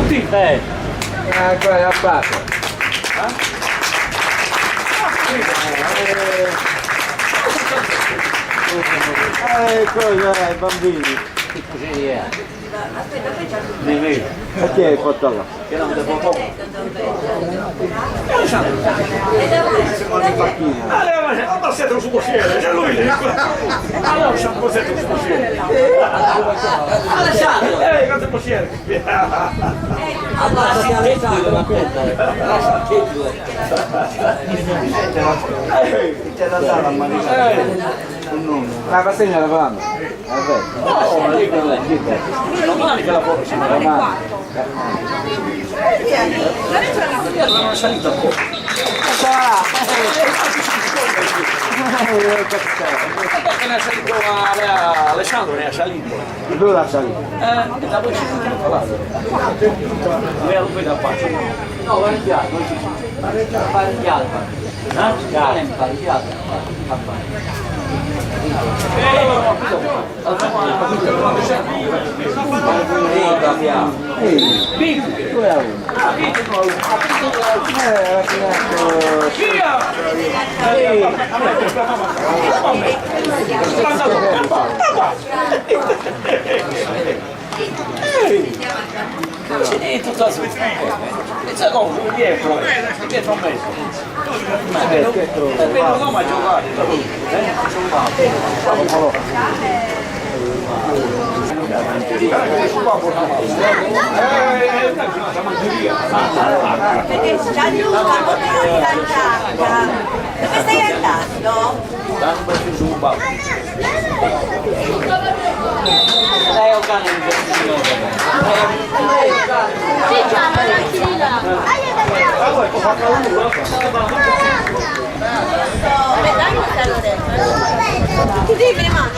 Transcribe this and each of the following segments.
Tutti? Ancora a parte. Cosa, bambini? E chi è il fotografo? Che non devo poco. Allora siete un supposiere, c'è lui lì. Allora siamo un supposiere. Ha lasciato! Quanto possiere? Allora si è la petta. C'è da dare a mangiare. La rassegna la fanno? No, lì per lei. Domani che la porto, sì, Domani. non è salito un po'. Perché ne è salito Alessandro, ne è salito. Dove l'ha salito? Da voi ci sono parlato. Lei ha un da faccia. No, pareggiato, non ci sono. Pareggiato. C'è tutta la e c'è come dietro messo. Vedo come a giocare. Dove stai andando? Lei è un cane di Ti devi le mani.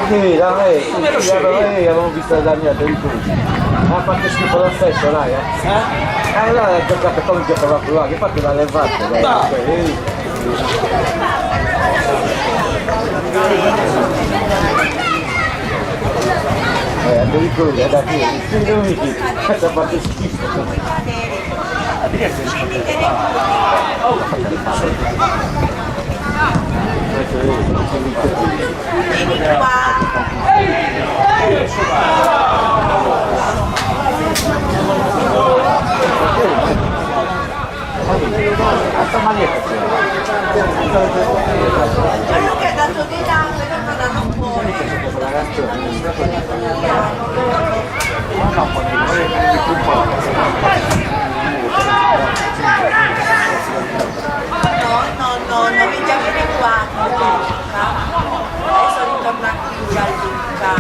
Sì, da lei avevo visto la mia territorio. Ha fatto schifo lo stesso, dai, allora ha giocato come giocava là, che ha fatto dalle vatte, dai. Addirittura da qui, ha fatto schifo. Quello che ha dato di là, quello non ha non buono. No, mi già viene qua. Adesso ritorna qui Gianluca,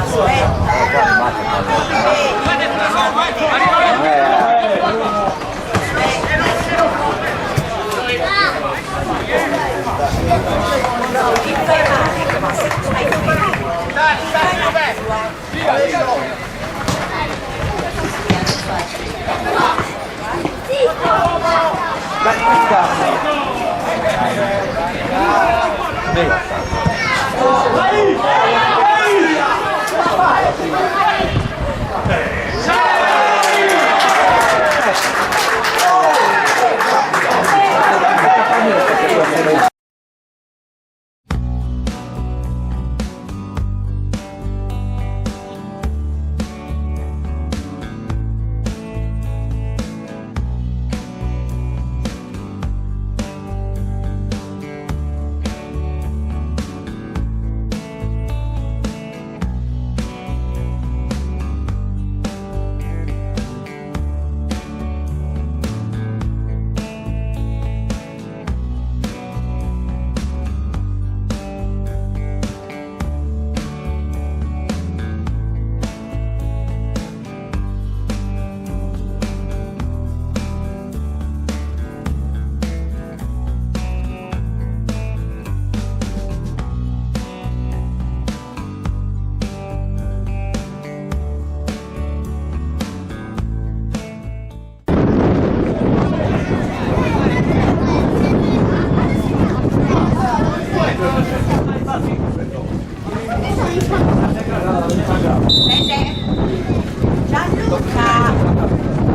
Gianluca,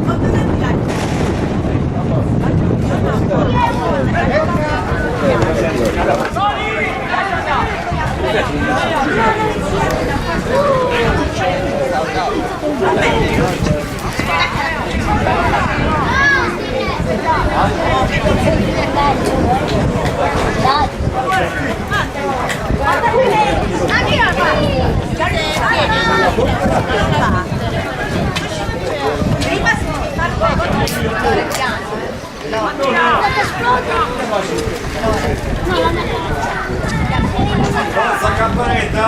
ma dove mi lasci? Forza campanetta!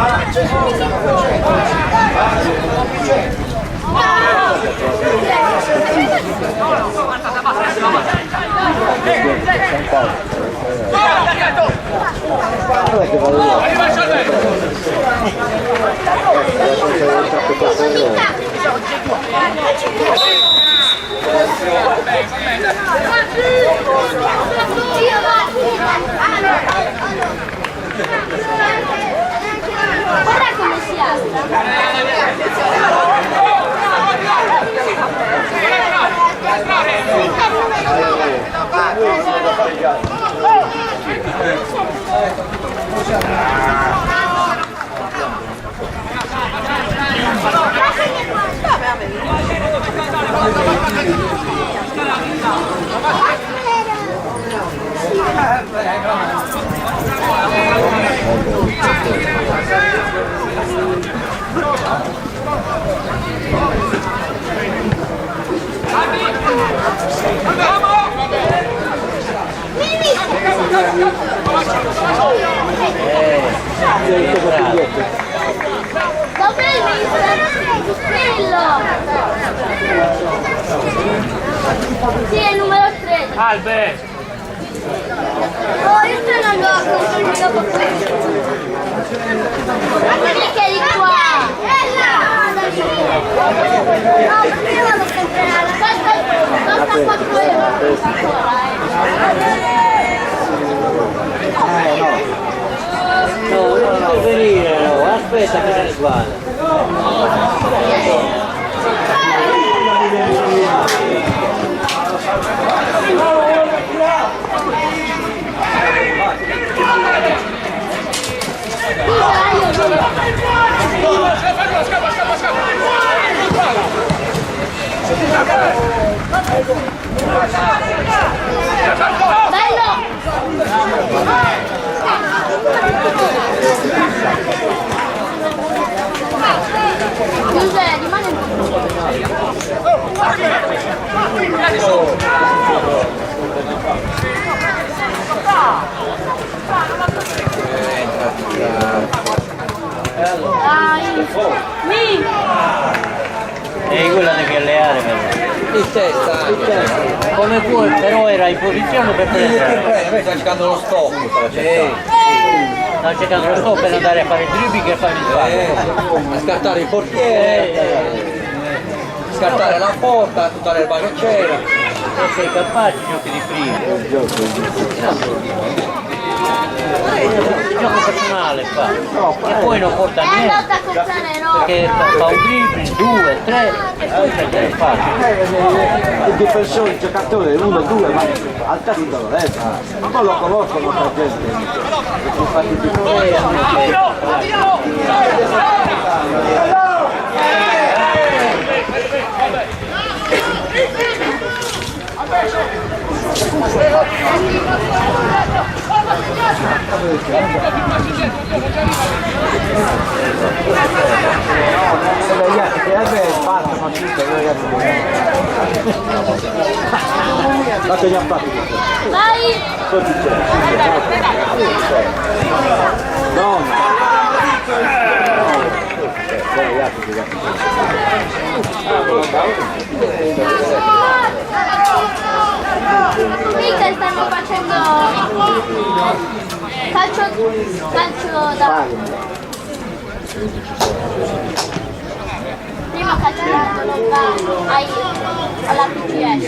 Guarda come si alza. Dov'è il mister? Quello! Sì, è il numero 3. Albe! Oh, io sto andando a controllare dopo questo. Guarda che è di qua! No, perché io vado sempre alla costa 4 euro. No, non intervenire, no, aspetta che se ne guarda. Giuseppe, rimane un Quella devi alleare però. In testa, Come puoi, però era in posizione per prendere. sta cercando lo stop. Sta cercando lo stop per andare a fare il dribbling e fare il fallo. A scartare il portiere, scartare la porta, tutta l'erba che c'era. Se sei capace giochi di prima. Gioco personale fa. E poi non porta è niente. andata con Zanero. Perché fa un dribbling, 2, 3 e poi prende il fallo. Il difensore, il giocatore, 1, 2, ma al tasto ma non lo conoscono questa gente. Vai! Mica stanno facendo calcio da... Prima calciato non va alla PCS.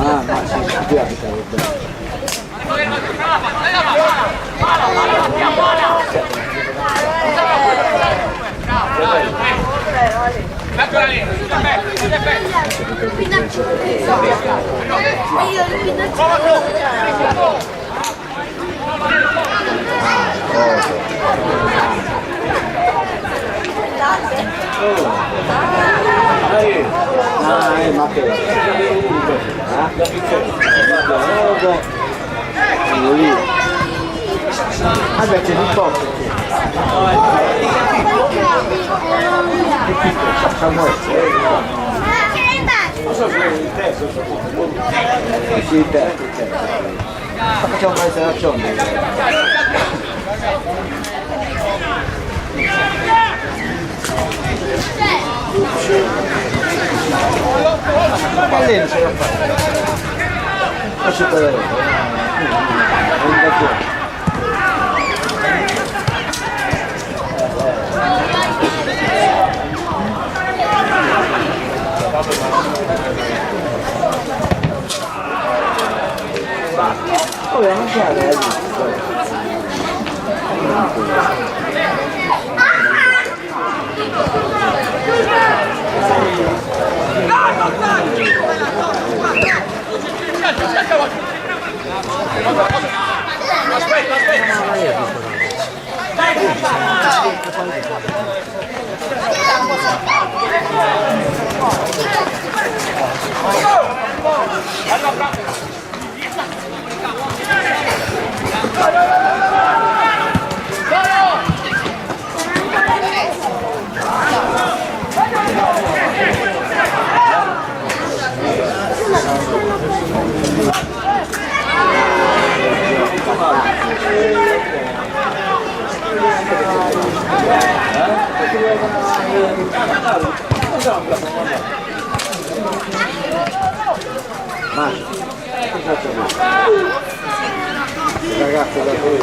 Ah, ma si spiace. Ma che? Vabbè, c'è un po'. Facciamo facciamo una installazione. Ma lei non ce la fa. Lascia perdere. Oh, non c'è Ragazzo da qui.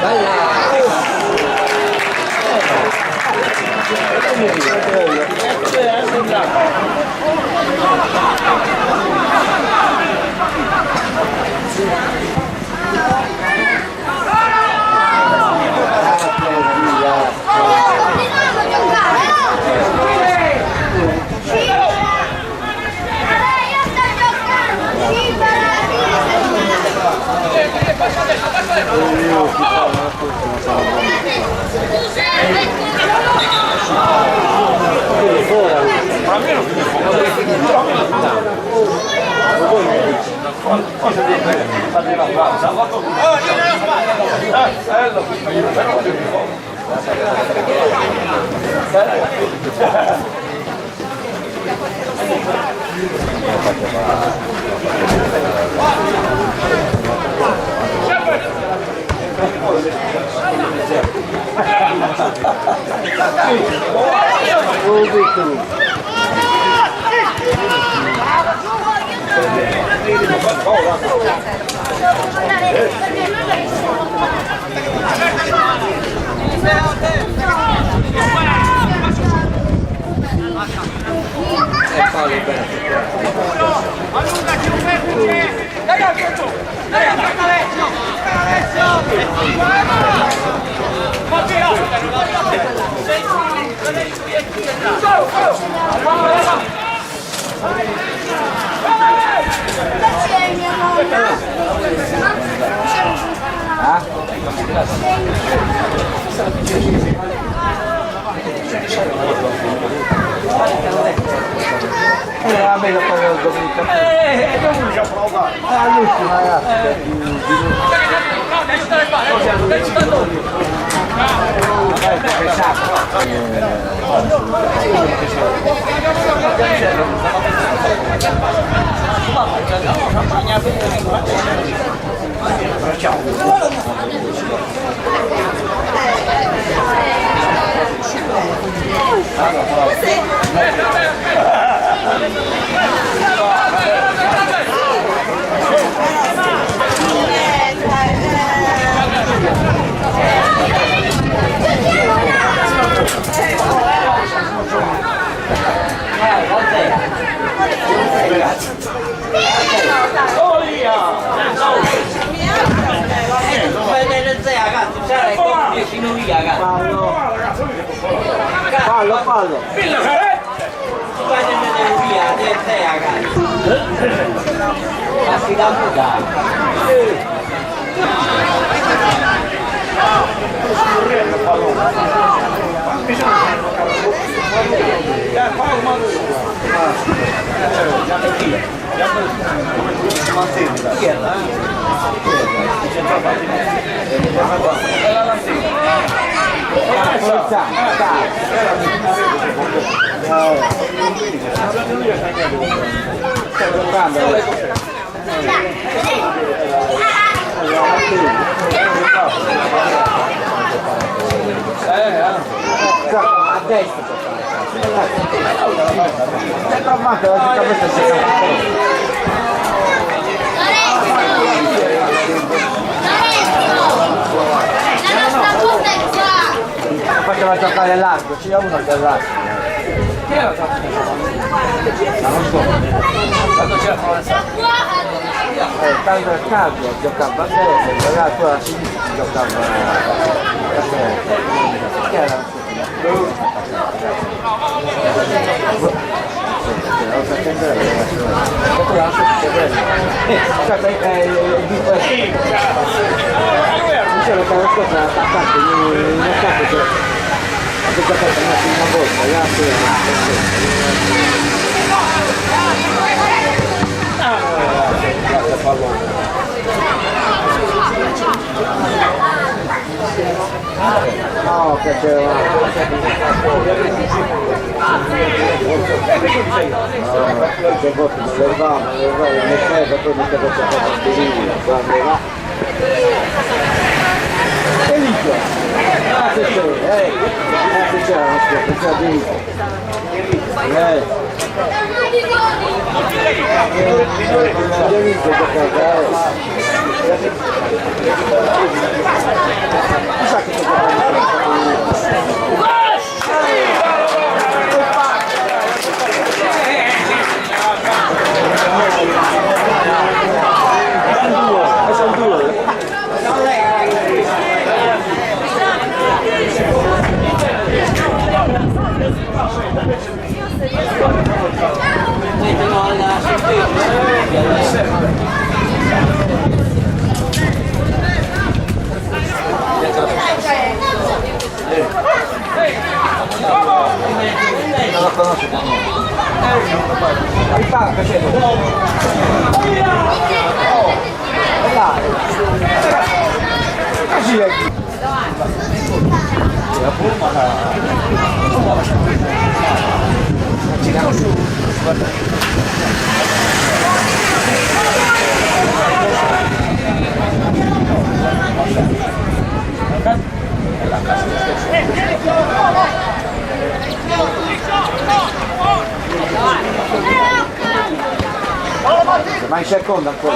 Dai, La meglio fare la domenica. All'ultima Fallo. A destra. Faceva giocare largo, c'era uno che è largo. Chi era non so. Tanto il calcio giocava a destra, l'altro a sinistra giocava a destra. Chi era? Dicevo che la squadra attaccante in attacco c'è giocato una volta, no, che c'era che voto osservavamo, metteva poi metteva giocare a Spirino, quando va Eligio, se c'era una scuola, c'era Eligio giocava chissà che sono due. Non lo conosco. Così è qui. Ma in seconda ancora.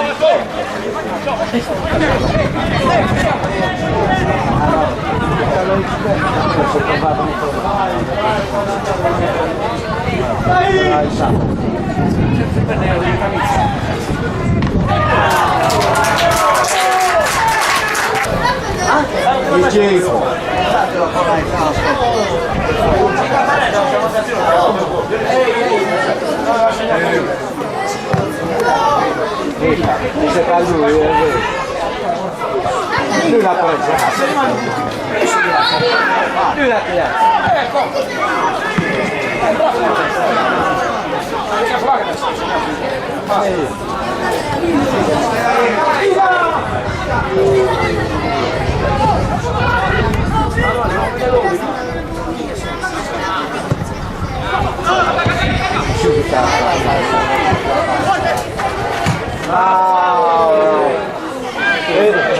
Dice che a lui è vero. Lui l'ha presa. Lui l'ha tirato.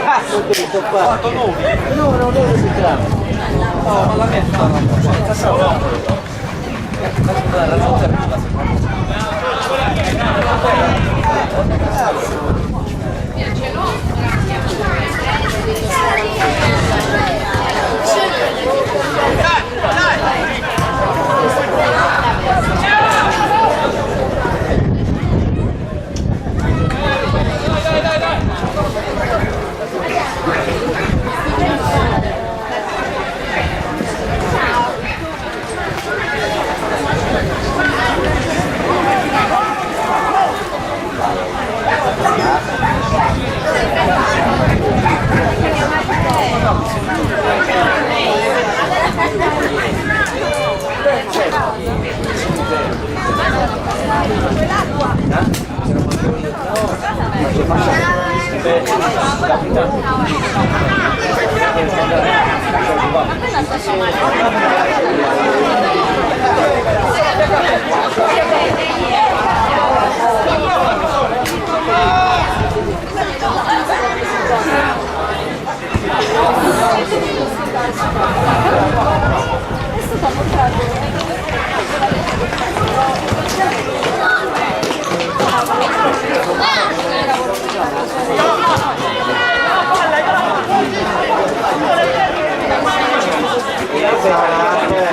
Cazzo che sto qua? No, non devo entrare. No, ma la mia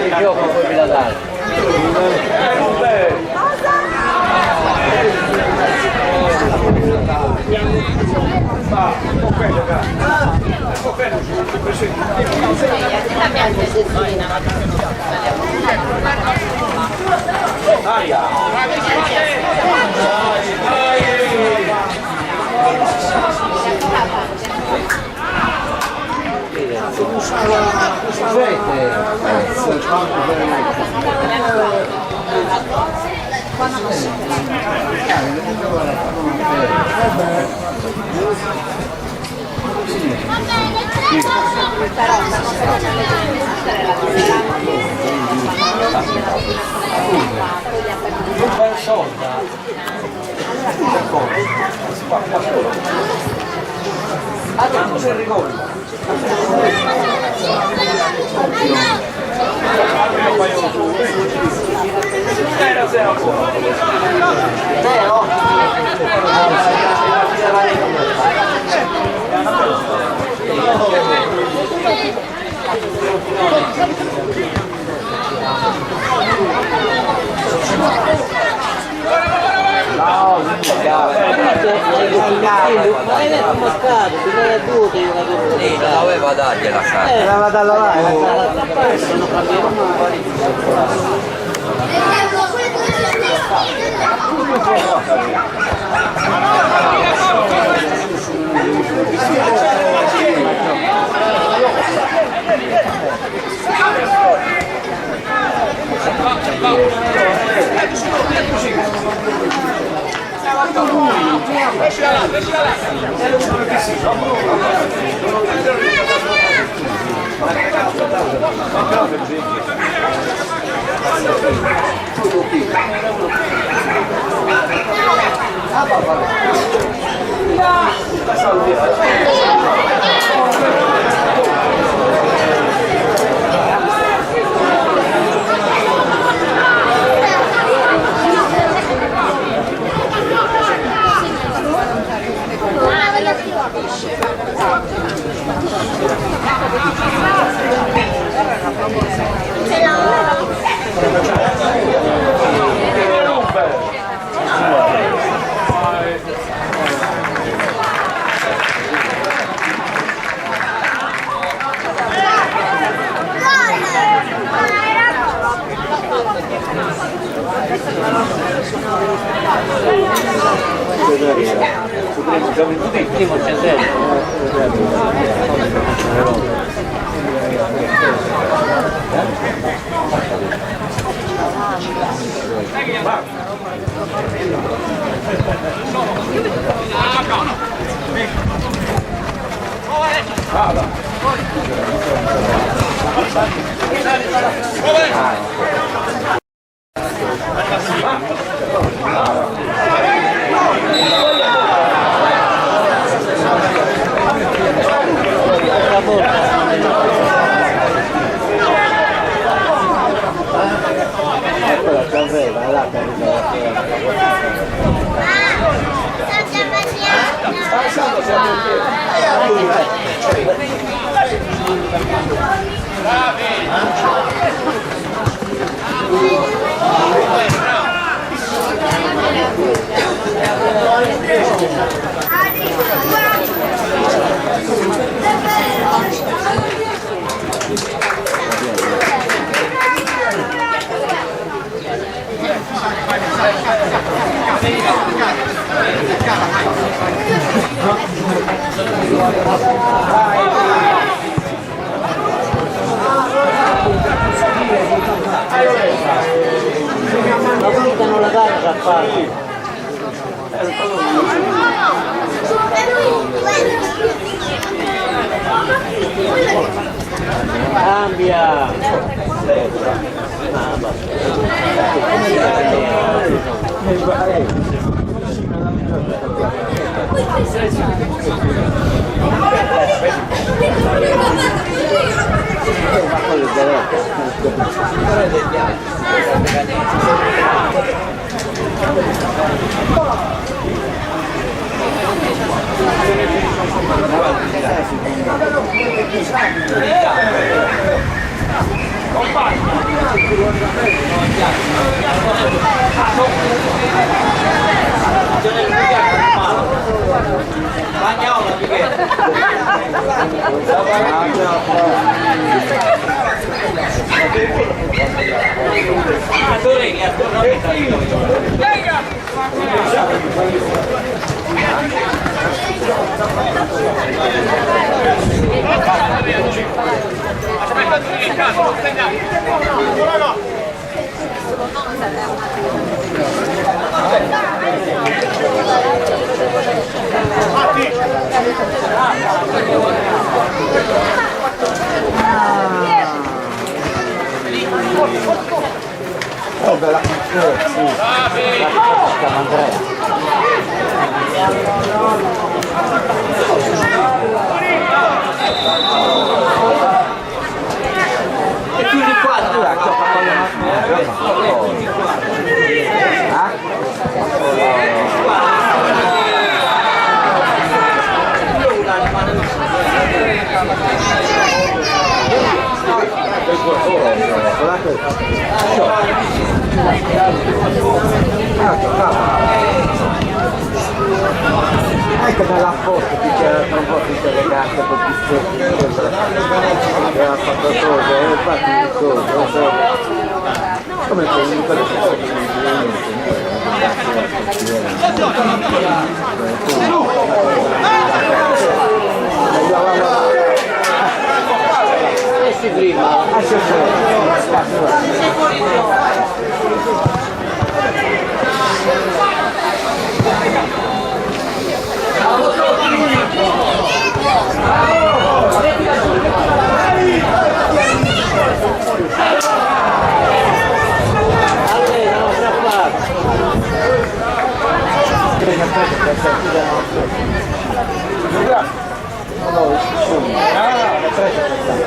il gioco poi mi la dare. Non aveva dargli la carta. Era da lavare. Il primo centesimo. La vita non la dà a fare. Cambia! Oh, bella canzone, sì. La Andrea. E chiudi qua, Ecco dalla foto che c'era un po' tutte le carte con pizzetti, aveva fatto cose, infatti il coso, come se in quelle si prima.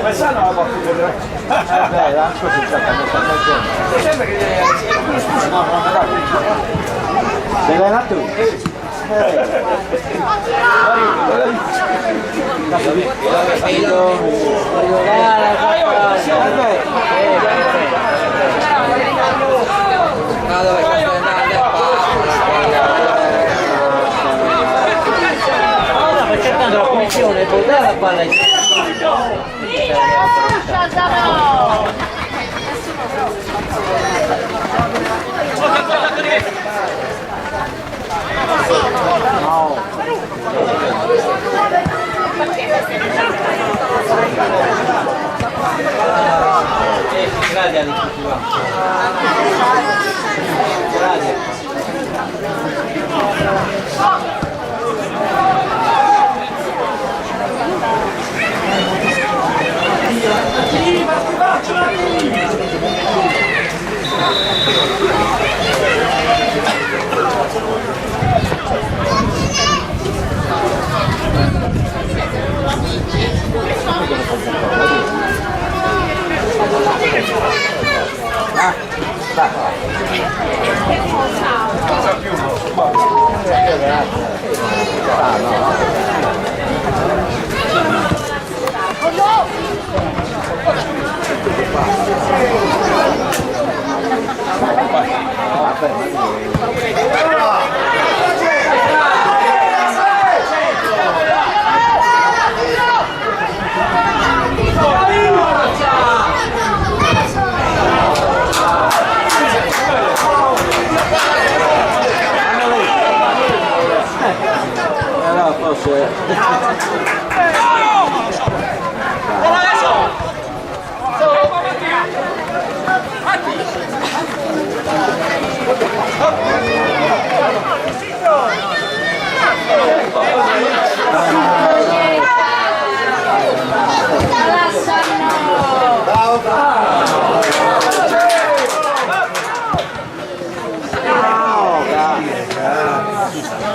Ma sanno la battuta Beh, l'altro si sta sembra che se l'hai dato tu? Cercando la punizione, può dare la palla in Oh, Grazie a tutti. Grazie.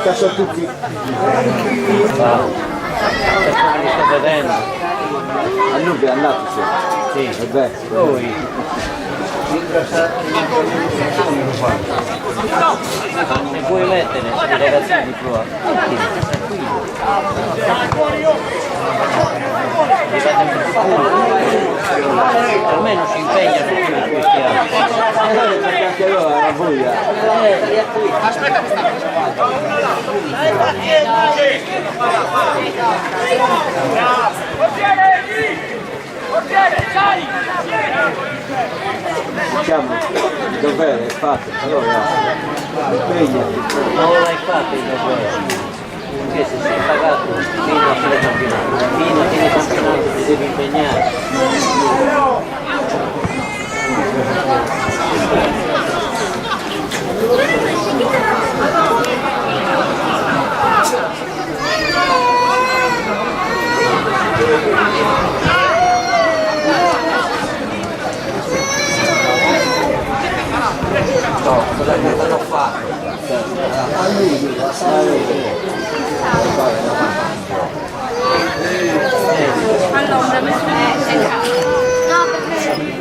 Cazzo a tutti. Li sto vedendo. A Nubia è andato, sì. Sì. Vabbè. Poi. Se vuoi mettere i ragazzini di prova. Almeno si impegnano più in questi anni. Perché anche loro era buia. Diciamo, il dovere è fatto, allora impegnati. Non l'hai fatto il dovere. Perché se sei pagato fino a fine campionato ti devi impegnare. No, cosa hanno fatto? Allora, no, perché...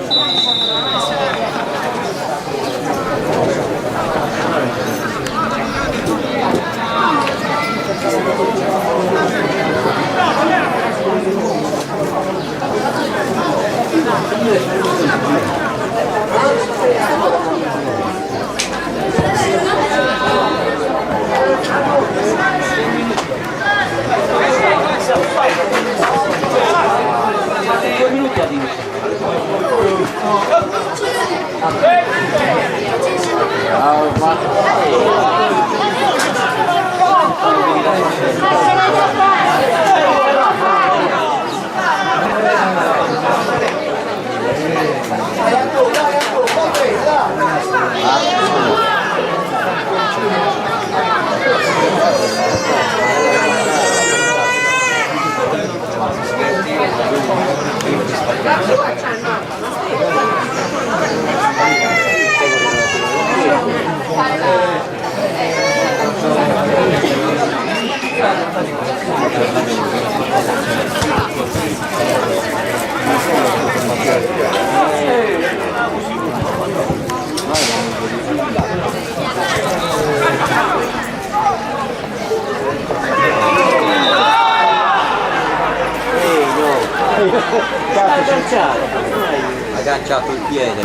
Ha agganciato il piede.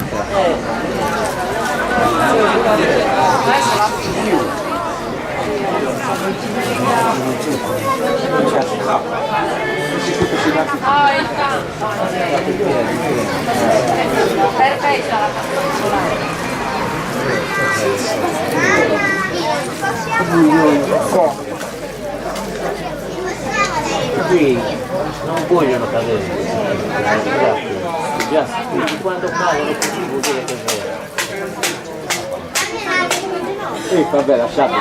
Perfetta la particolare. Qui non vogliono cadere. Quindi quando pagano così vuol dire che è vero. Sì, vabbè, lasciate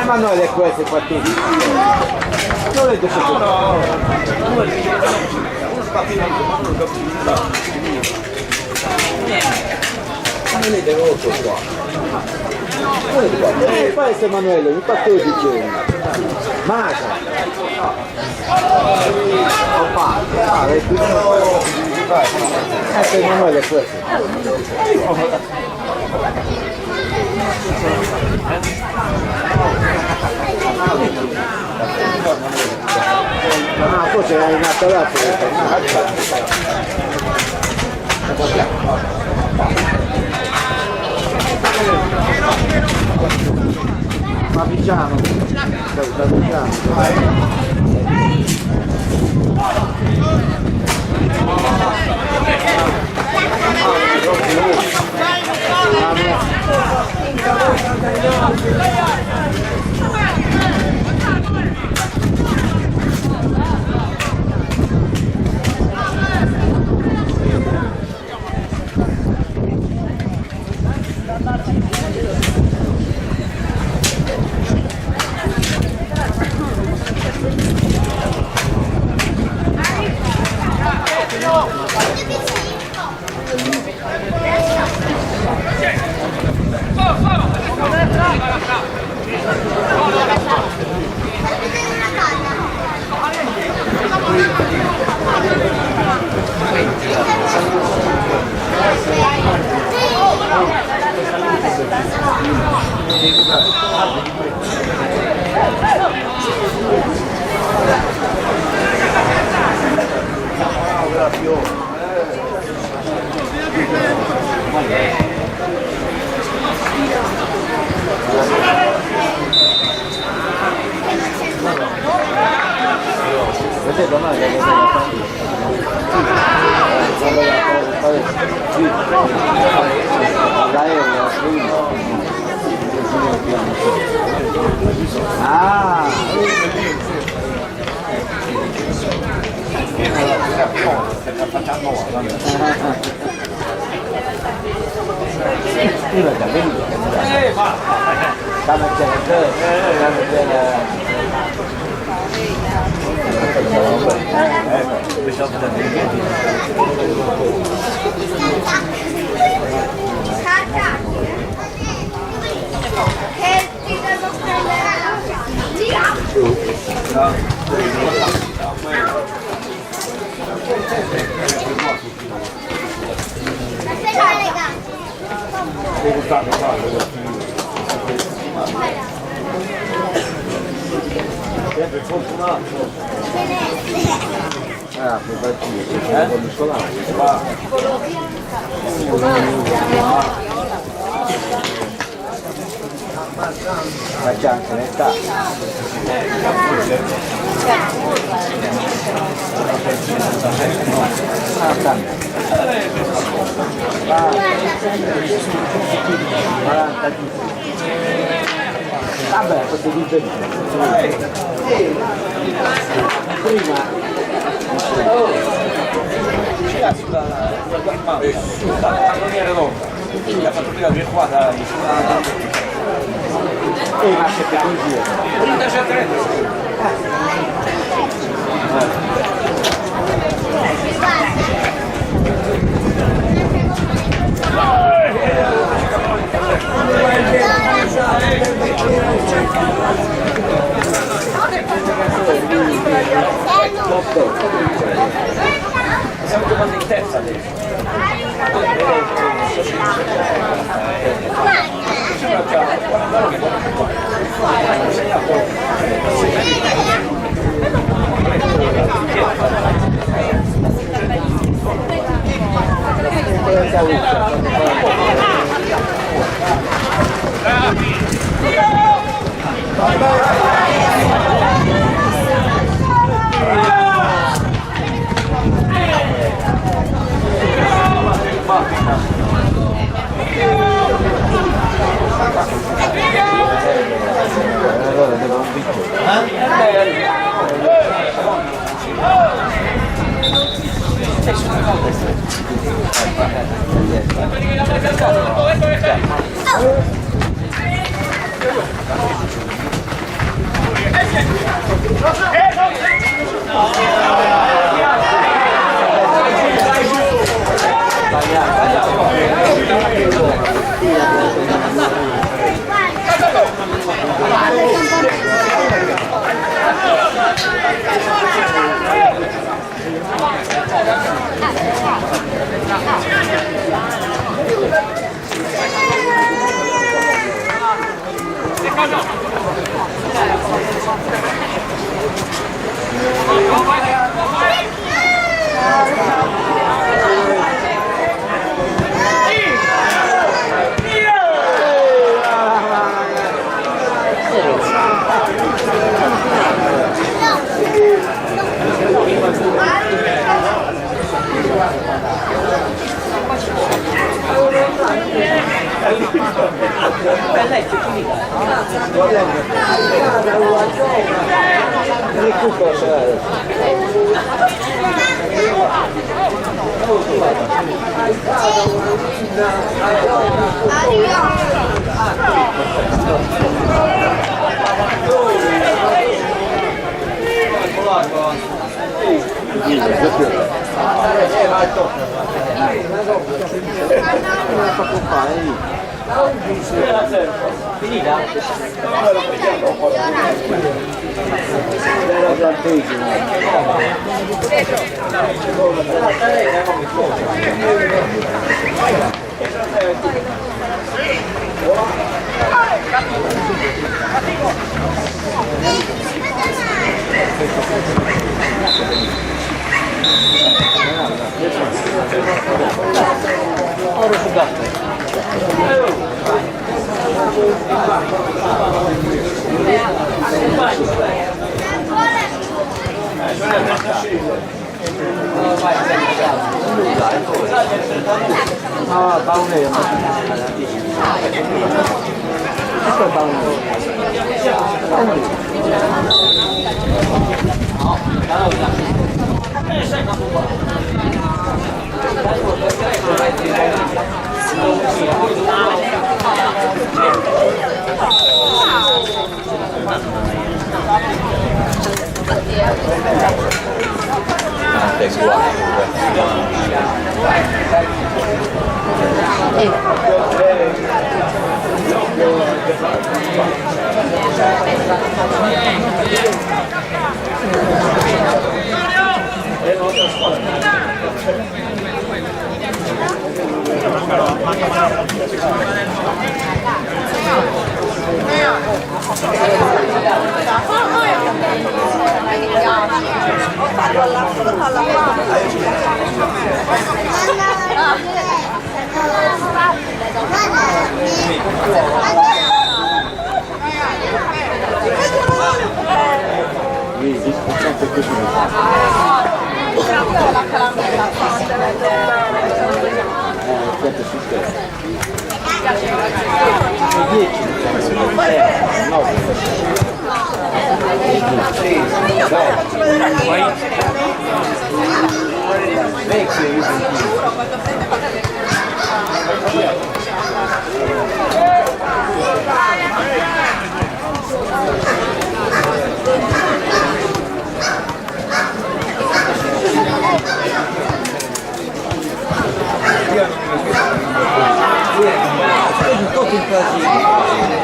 Emanuele questo è partito. Non è detto no. Non è devoto qua. Questo Emanuele, mi fa tu dicevi. Maca. Emanuele è questo. Ah, forse era rimasto là. Ma Vigiano, da Vigiano. Ah! Che ti devo prendere Ah, per partire, con muscolare. Ma già anche nel caso. Ah, tanto. 40 vabbè, questo dice prima ragazzi la cannoniere rotta, quindi ha fatto prima 3 qua da E nasce per così. Linda c'è 30. Siamo giocando in terza adesso. Allora devo un bicchiere. Finita? Oro su gatto. Ah, bauneo. Questo è bauneo. Tutto il casino.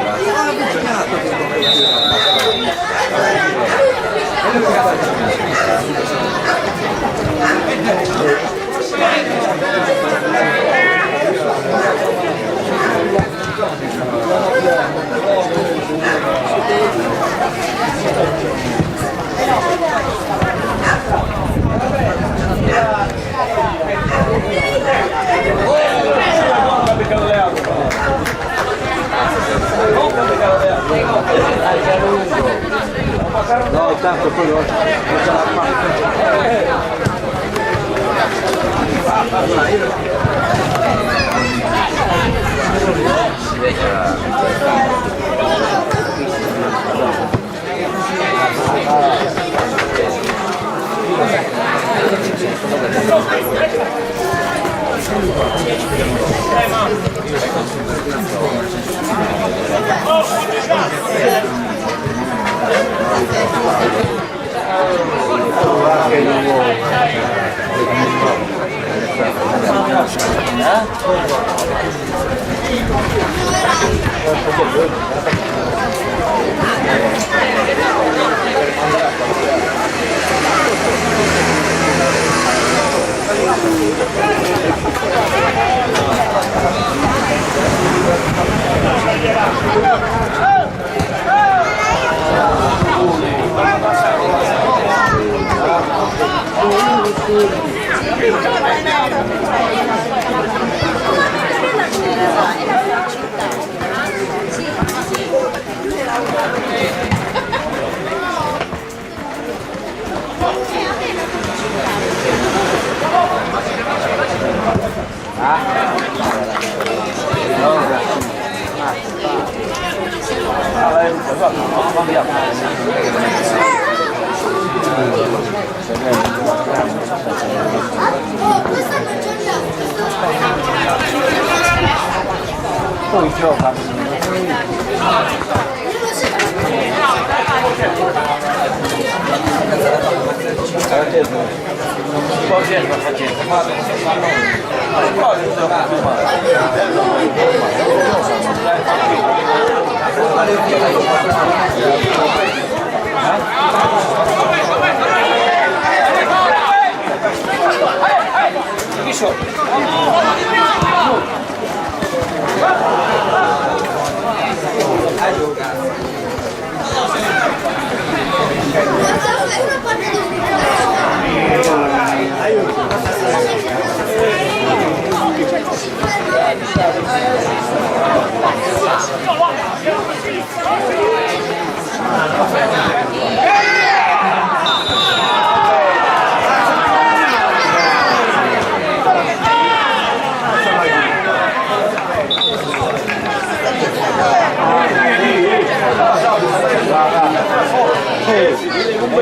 No, tanto quello non ce l'ha fatto. Poi gioca.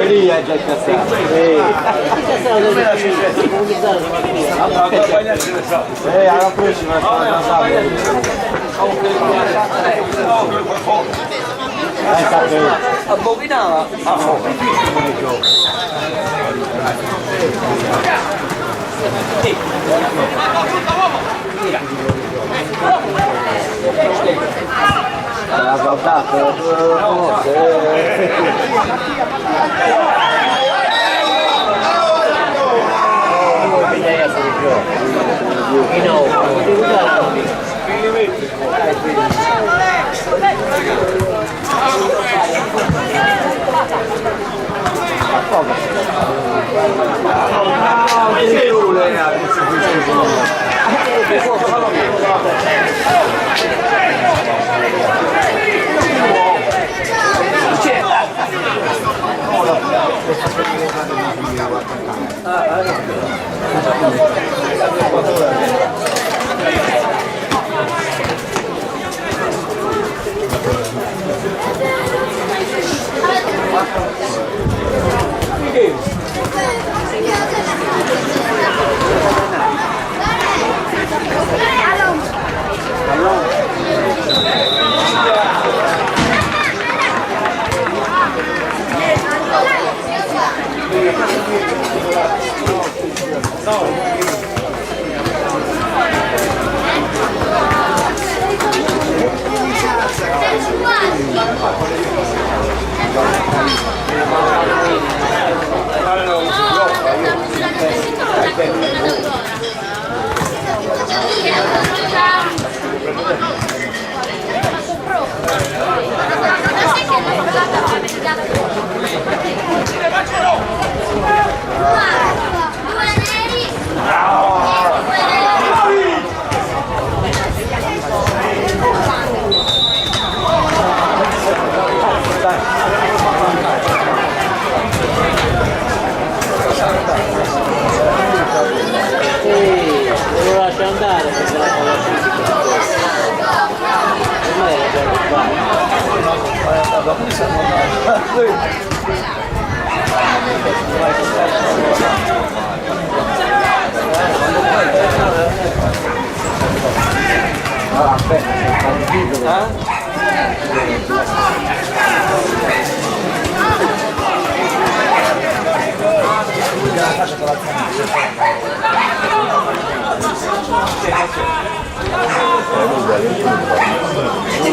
Lì è già incazzato. Alla prossima Abominava a fuoco. l'ha guardato,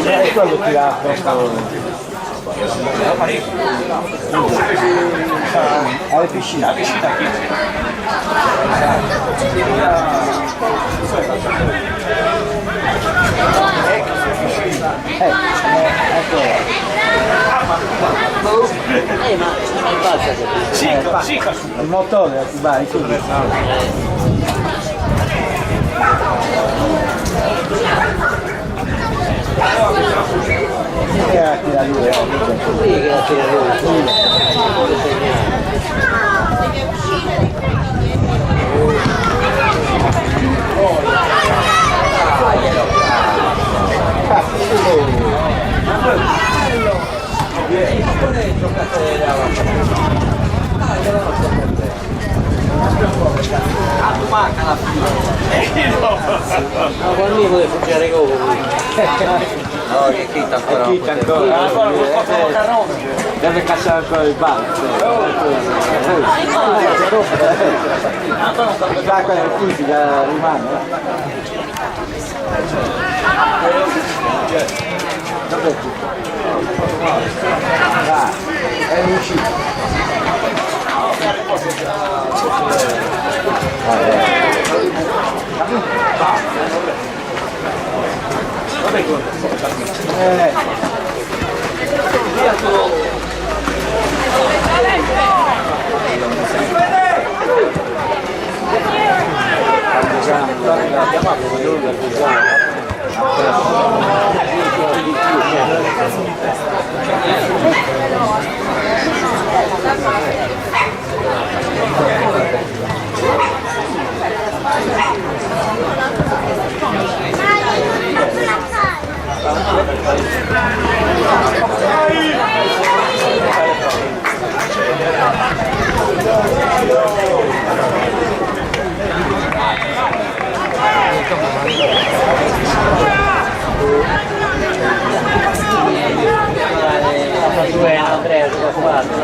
E quello ti ha alle piscine. Ma basta che Il motore ti vai subito. Che era tira lui? qui che la tira lui, vuole segnare. No, con me puoi fuggiare come No, che chita ancora. Chita ancora. Deve cacciare ancora il banco. L'acqua è fisica rimane. Dov'è tutto? È uscito. Andrea, cosa fa? Non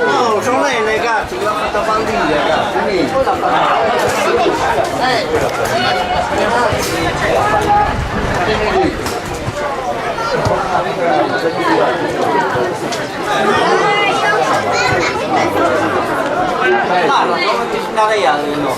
No, sono lei ragazzi che l'ha fatta fallire, Parla, come ti stare alle no?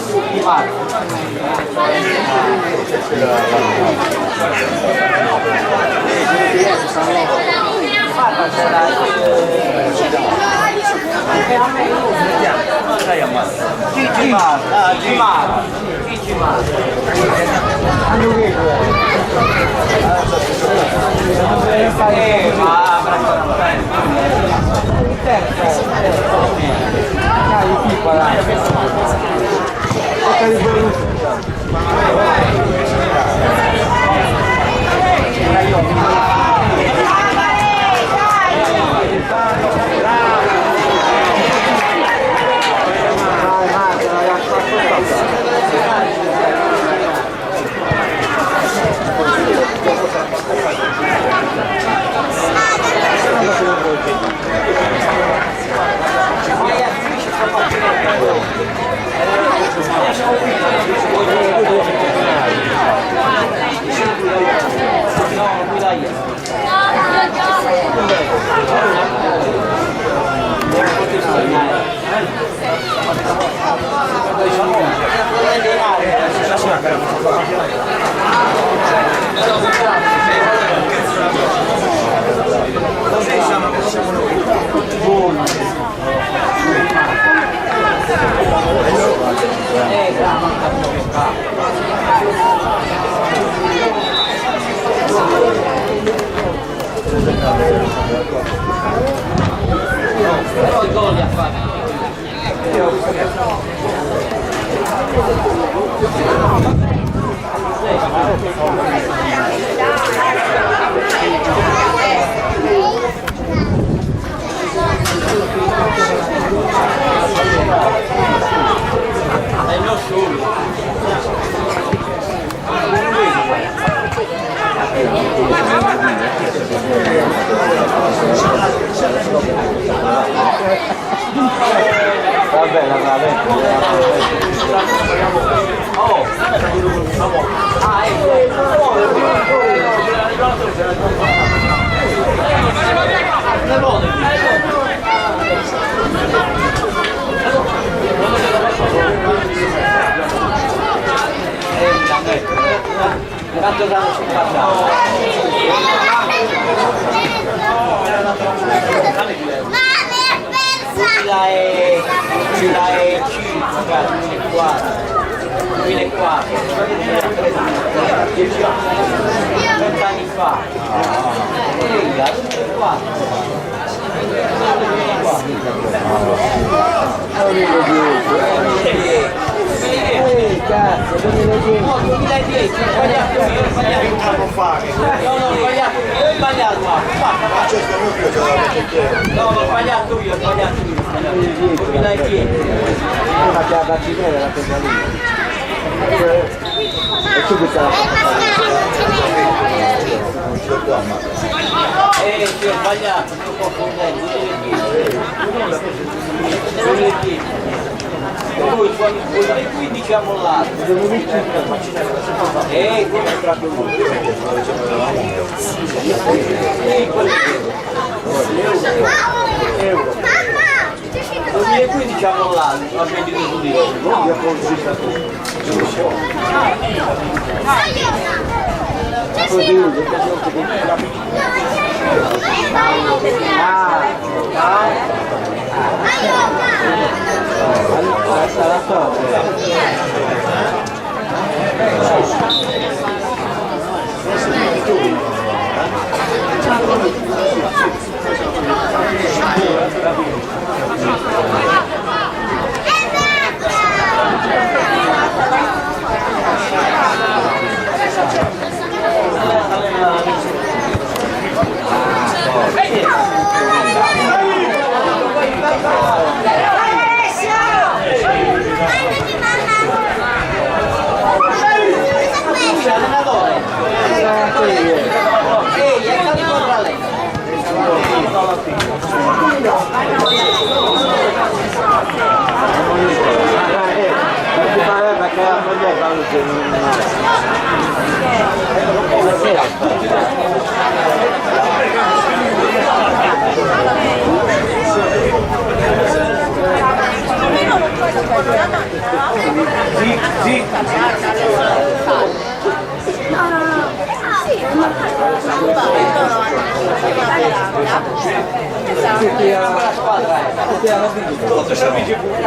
Tutto ci amici pure.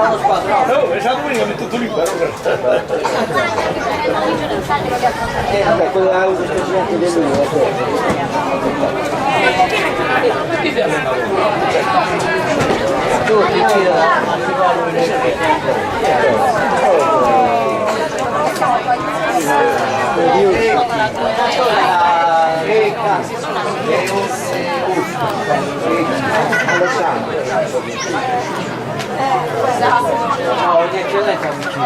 Già domenica mi tutto libero. Vabbè, quello è il presidente di lui. Tutti no, oggi eccellenza non ci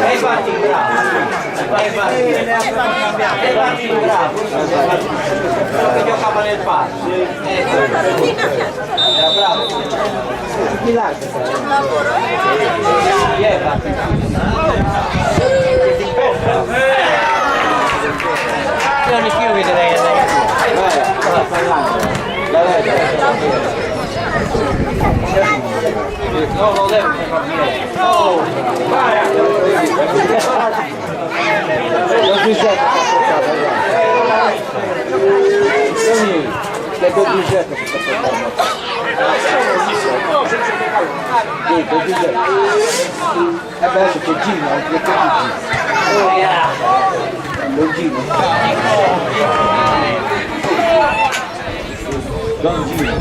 hai fatti bravo, hai fatti bravo, quello che giocava nel parco, era bravo. Chi lascia? Chi è fatti? Io di più vedrei no, non devo oh, vai Non si sente che col Giuseppe si sta portando. E beh, c'è Gino, anche Gino. Gino. Don Gino.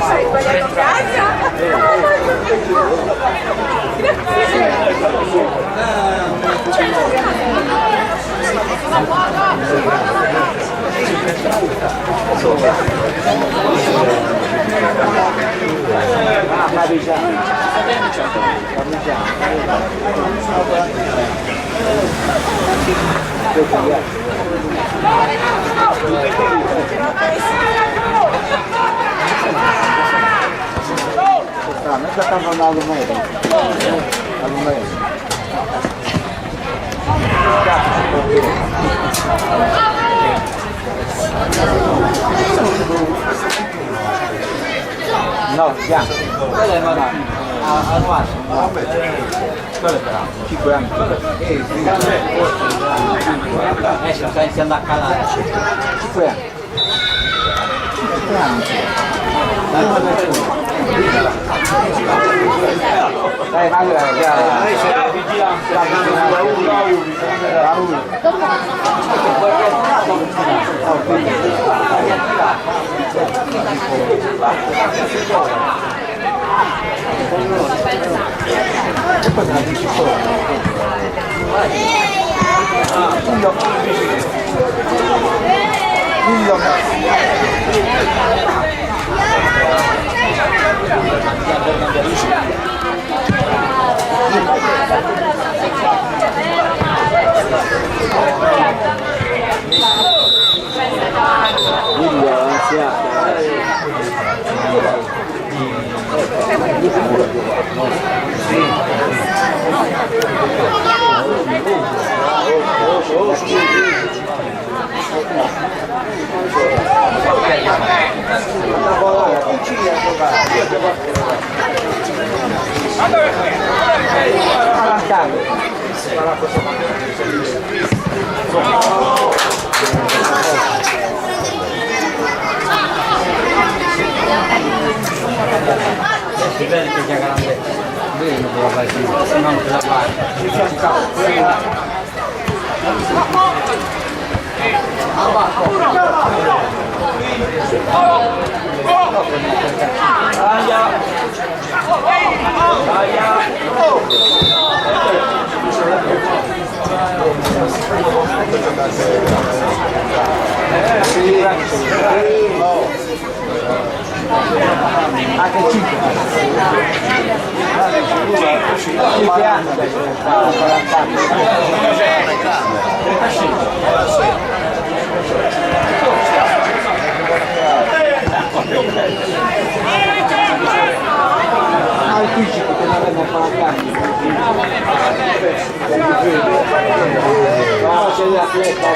Sai sbagliato Non sta andando al medio. No, bianco. quello è magari al massimo. Quello è bravo. 5 anni. Adesso sta iniziando a calare. 5 anni. 5 anni. Dai, Si vede che già grande. Bene, non lo fai più, non ce la fai. Anche 5 anni adesso, 40 anni. 35. Anticipo che non avevamo 40 anni. No, c'è l'atleta.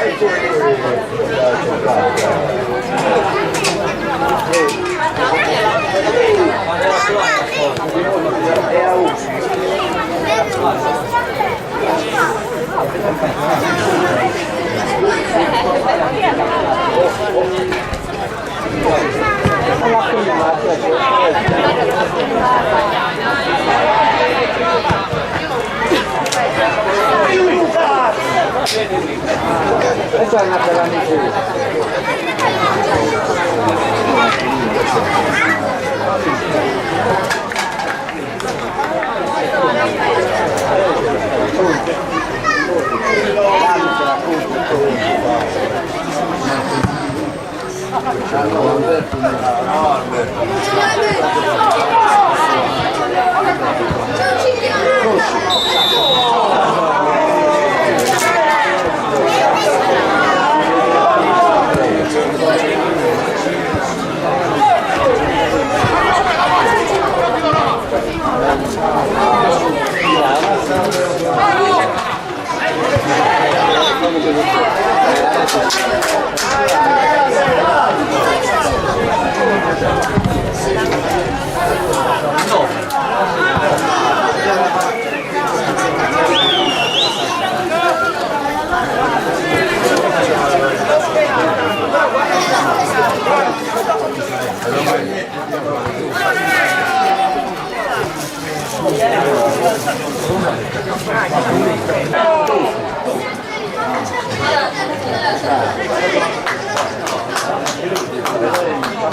Questa è una bella miseria.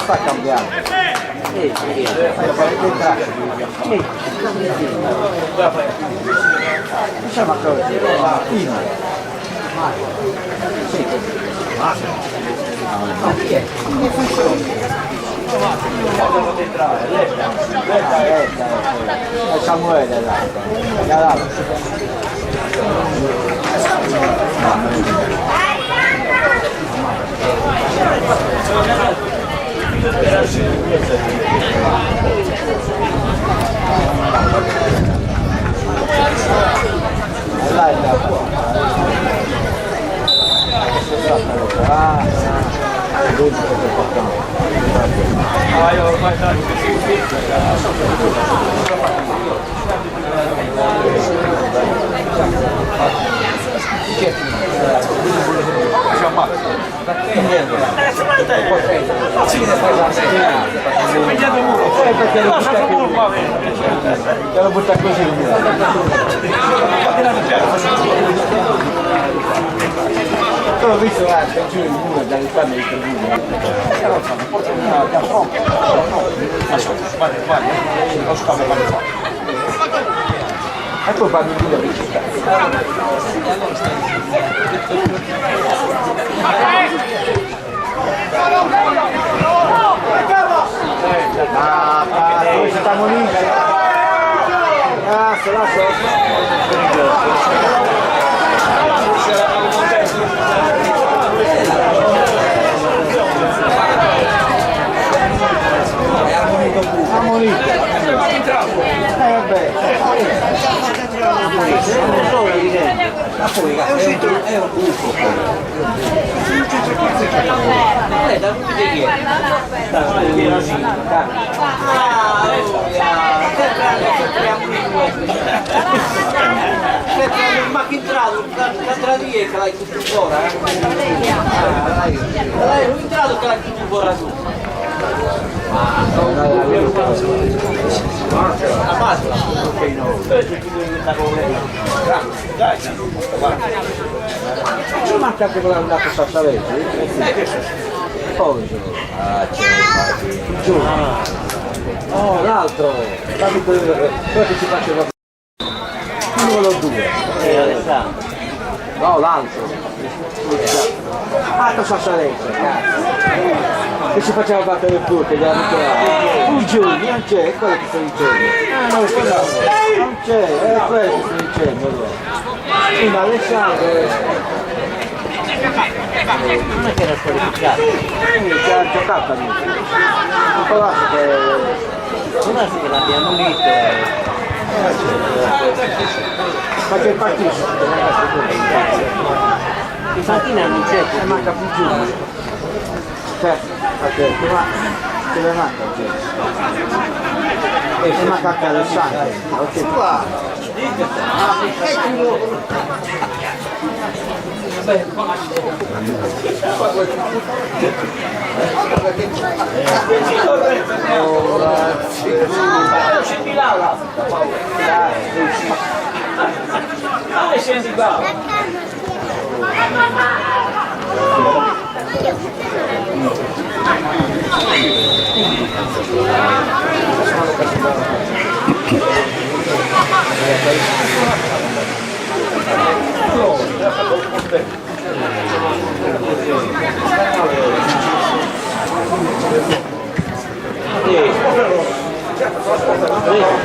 Sta cambiando. Diciamo che Samuele là. Lo butta così. L'ho visto anche giù il muro dalle spalle di Treviso. E poi fanno il video di città. Dove stiamo lì? Se la è uscito, è un buco. Ma che entrato, l'altra di che l'hai tutto fuori, l'hai entrato che l'hai tutto fuori tu. La pasta? Ok, no. Ci manca anche quella andata a Sassavesi? Poggio. Ah, c'è. Giù. Oh, l'altro. Dammi quello che ci faceva. Numero 2. Alessandro. No, l'altro. Alto Sassalenza, cazzo. Che ci faceva battere il frutto della naturale. Un giugno, non c'è, è quello che sto dicendo. Non c'è, è quello che sto dicendo allora. Un Alessandro. Non è che era squalificato. Ci ha giocato a me. Un po' lascia che... Non è che l'abbiamo visto. Ma che partito? Infantina non c'è più. Manca più giù. Certo, perché ma ce ne manca giù. E se manca anche Alessandro. Ok. Scendi là. Dove scendi qua?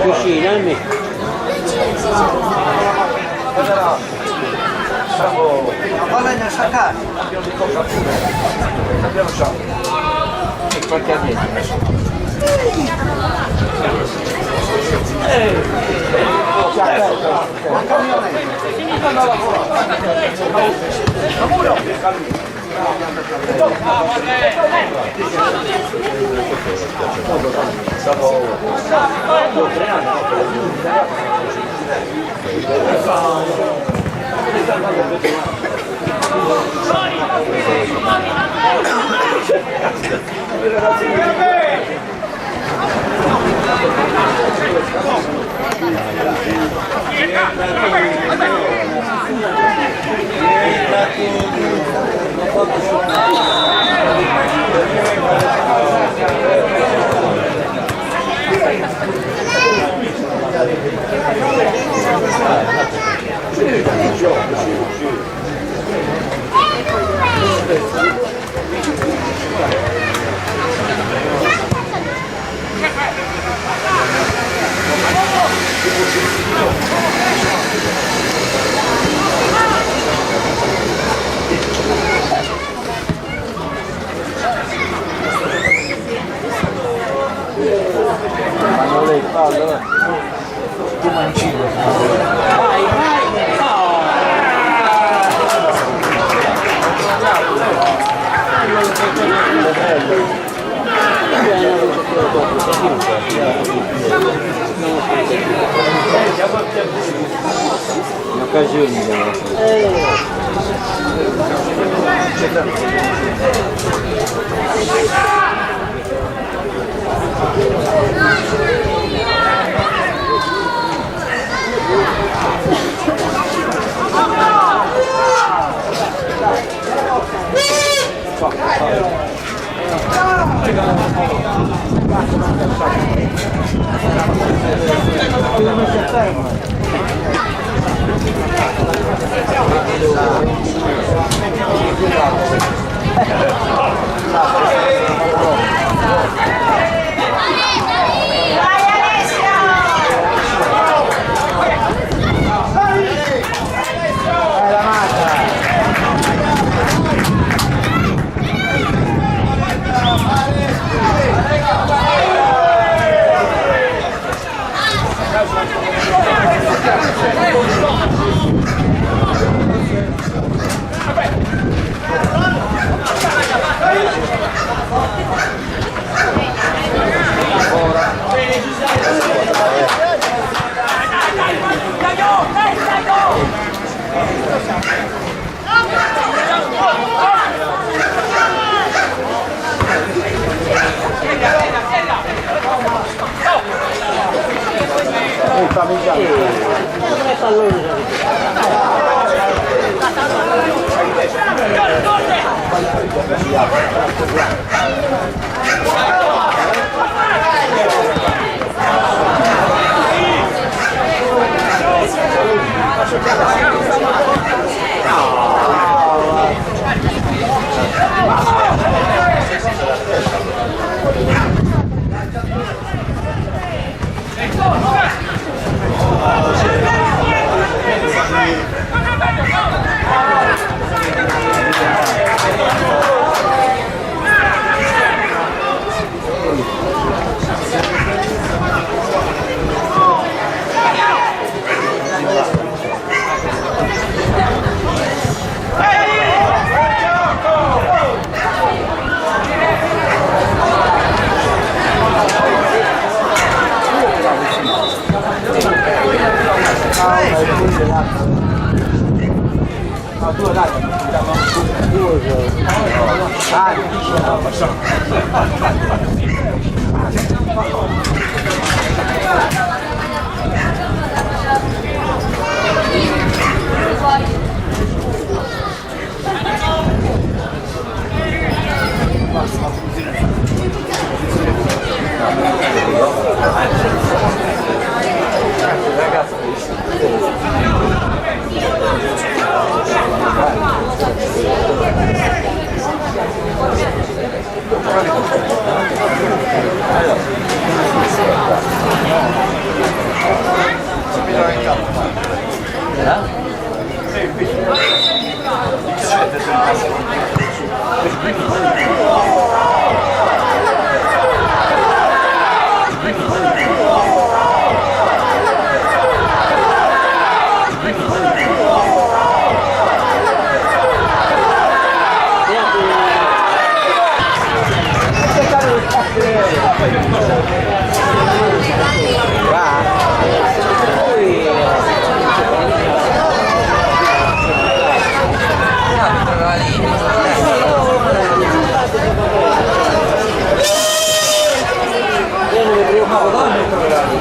Vicino a me. Palla in sacca. Qualche anno. Fanno lei, allora. Tu mancino. Vai, vai! Un'occasione deve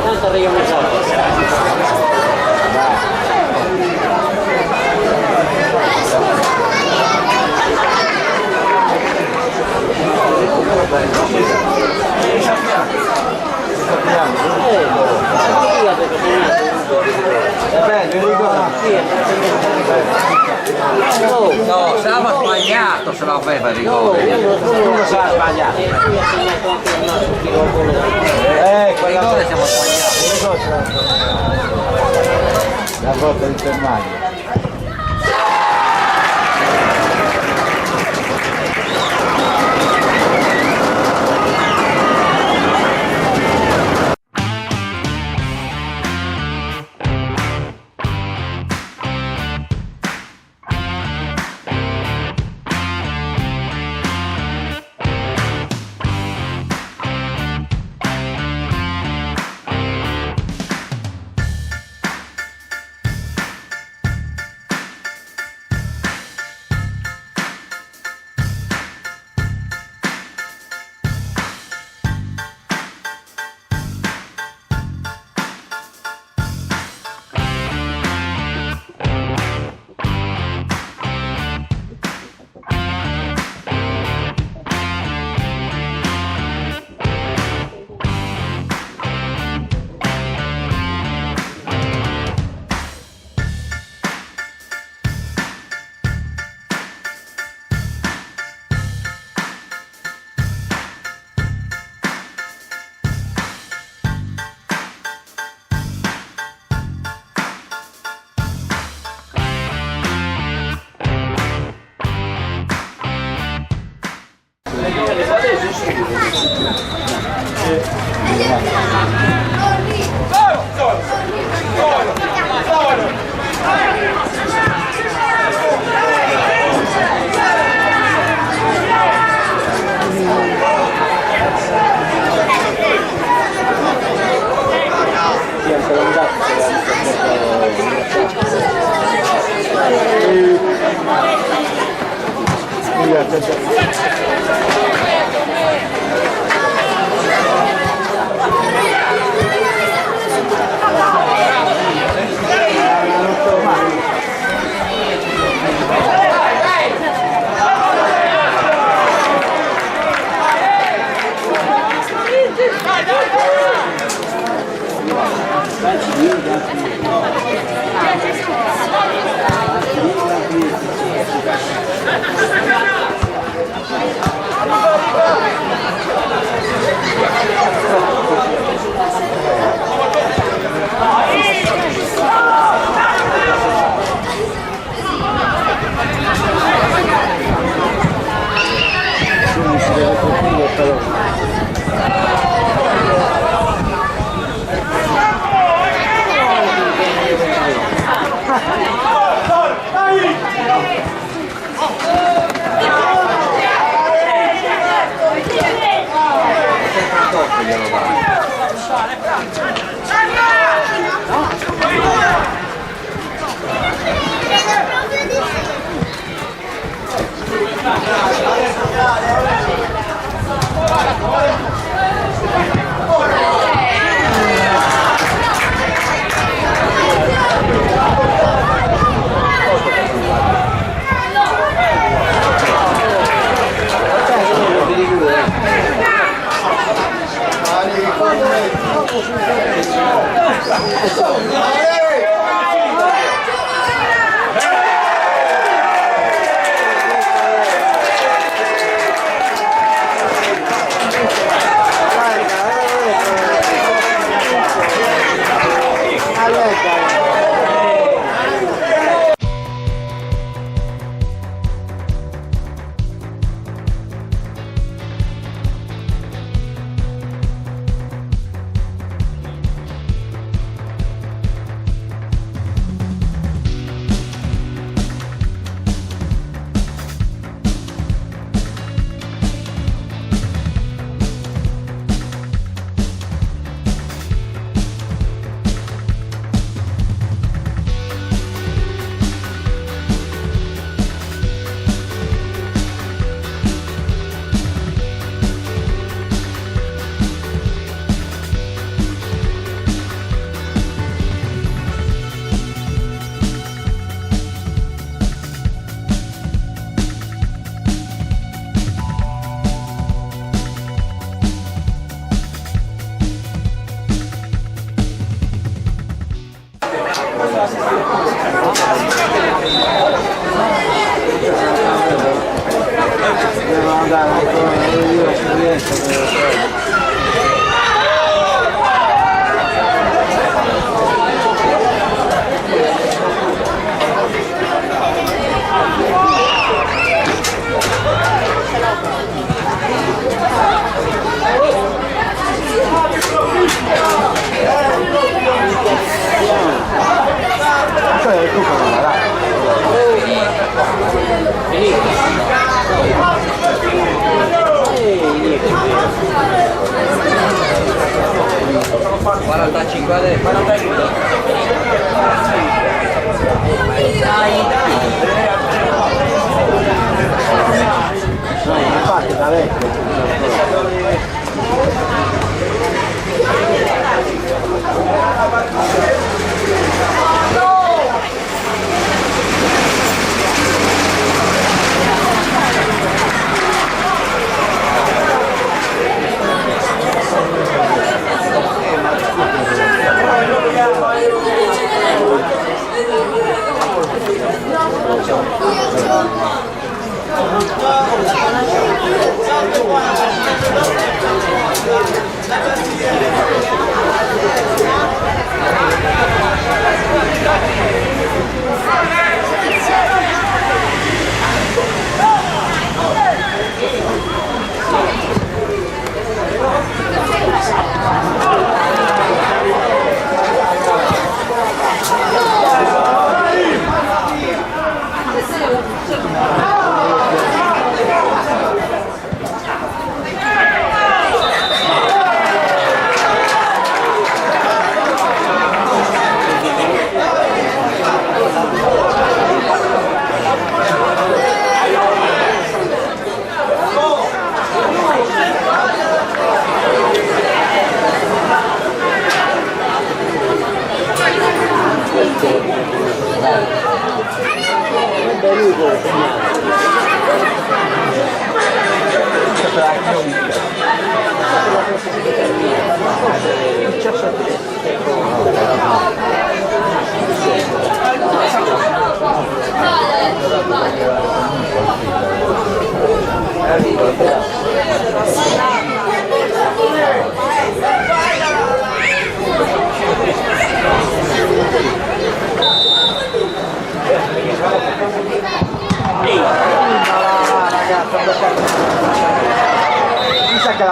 Tanto arriviamo in No, stava sbagliato se l'aveva il rigore. Uno si è sbagliato. Il rigore siamo sbagliati. La volta di Germania.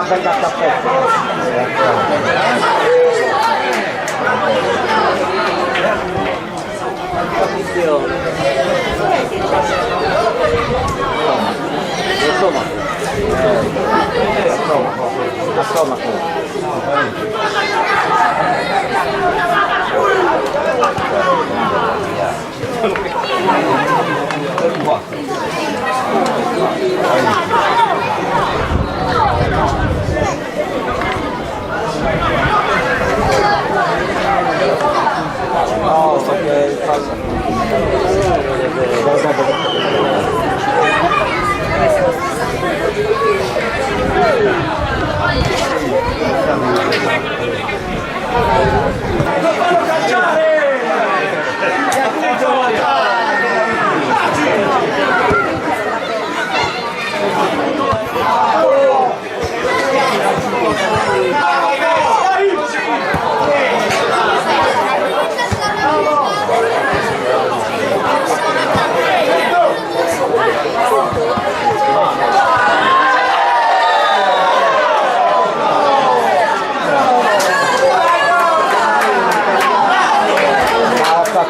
da cappello. A stomaco. No, perché Lo fanno cacciare!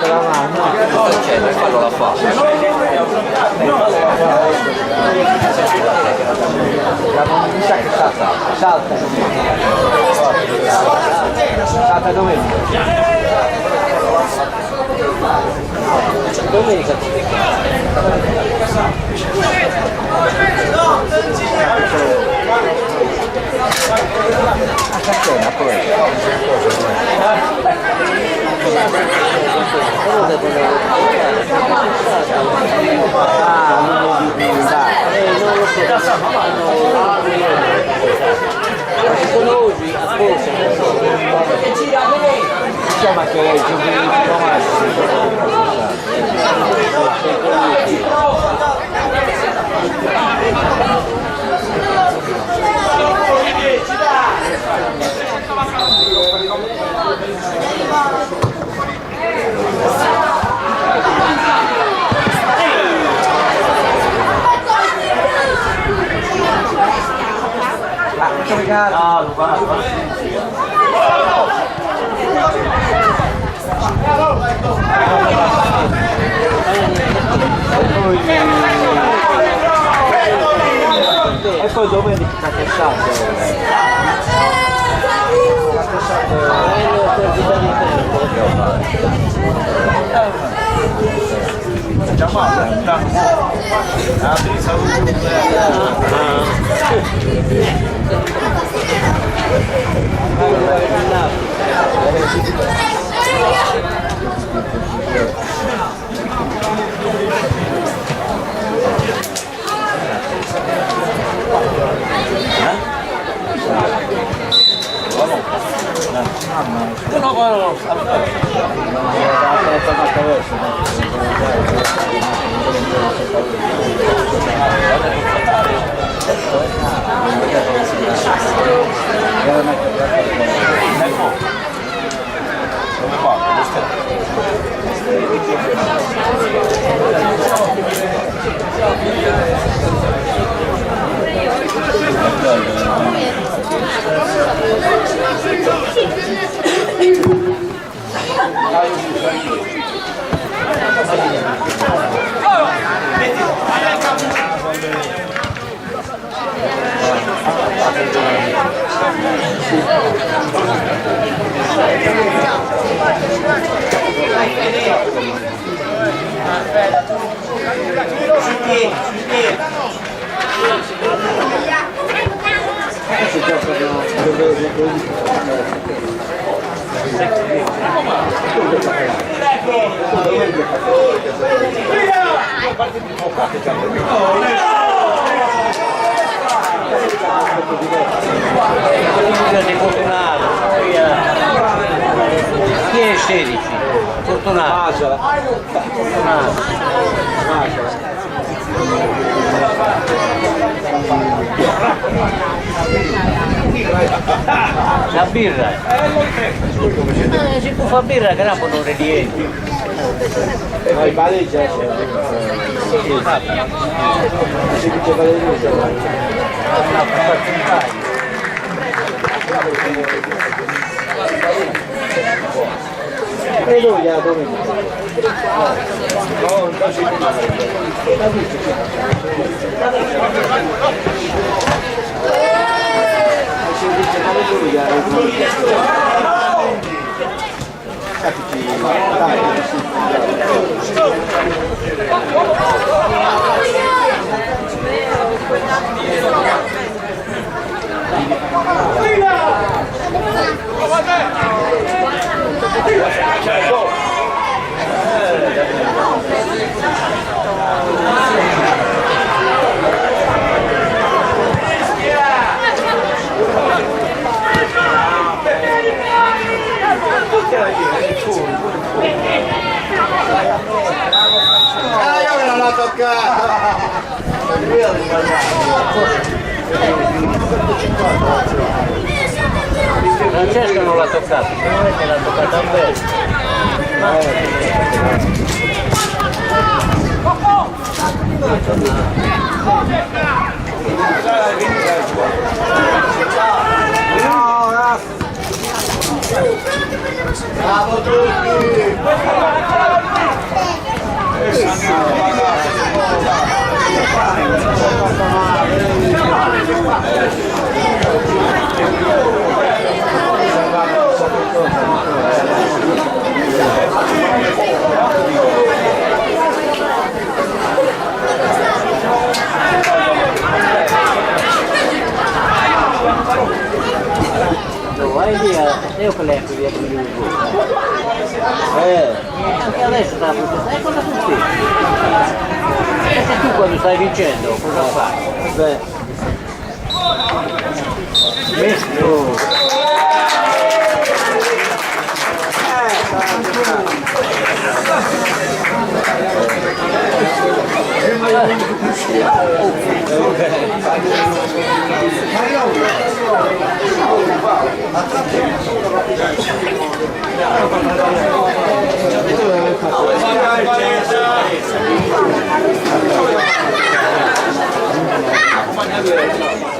la mano. Non c'è, per farlo la fa. Mi sa che salta. Salta domenica. Domenica a catena poi. conosci apposta Insomma che è giubilino massimo. No, guarda. E poi domenica che chi è 16? Fortunato. La birra si può fare birra che Napoli non rientri. Ma il pareggio è E lui gliela domenica. Io me non l'ho toccata! Francesco non l'ha toccato, secondo me che l'ha toccata bene. Bravo tutti! Vai via, io che lei via con il anche adesso sta protestando, cosa succede? Perché tu quando stai vincendo cosa fai? Beh. Messo! Vai,